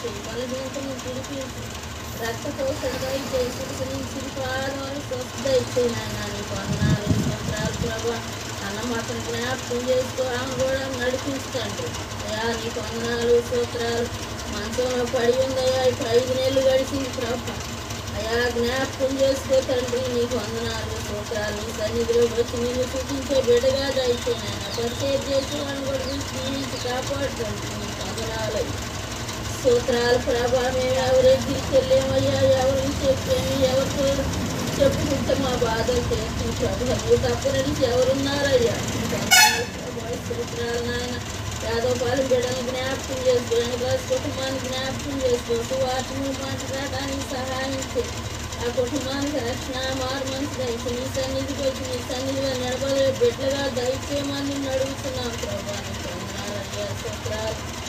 దయచేయి, బలహీనతను విడిపించి రక్తకోశం దయచేసి సిరిపాదములు స్వస్థ దయచేయి నాయన. నీకు వందనాలు స్తోత్రాలు ప్రభా. అన్నమాటను జ్ఞాపకం చేసుకో, ఆమె కూడా నడిపిస్తాండి అయ్యా. నీకు వందనాలు స్తోత్రాలు. మనసులో పడి ఉందయ్యా, ఇప్పుడు 5 నెలలు గడిచింది ప్రభా. అయ్యా జ్ఞాపకం చేసుకో తండ్రి. నీకు వందనాలు స్తోత్రాలు. నీ సన్నిధిలో వచ్చి నిన్ను చూపించే బిడ్డగా దయచేయి నాయన. పరిచయం చేసి వాళ్ళని కూడా దీవించి కాపాడుతుంది. నీకు వందనాలు స్తోత్రాలు ప్రభా. మేము ఎవరికి తెలియమయ్యా, ఎవరికి చెప్పేమి, ఎవరితో చెప్పుకుంటే మా బాధలు చేస్తుంది ప్రభా. నువ్వు తప్ప నుంచి ఎవరున్నారయ్యా. నీకు వందనాలు ప్రభా. స్తోత్రాలు నాయన. యాదవపాలెం బిడ్డలను జ్ఞాపకం చేసుకోవడానికి బస్ కుటుంబాన్ని జ్ఞాపకం చేసుకోవచ్చు. వాటిని మాట్లాడడానికి సహాయం చేయి. ఆ కుటుంబానికి రక్షణ మారు మనసు దయచి నీ సన్నిధికి వచ్చి నీ సన్నిధిలో నిలబడే బిడ్డలుగా దయచేయమని అడుగుతున్నాం ప్రభా. నీకు వందనాలు అయ్యా. స్తోత్రాలు.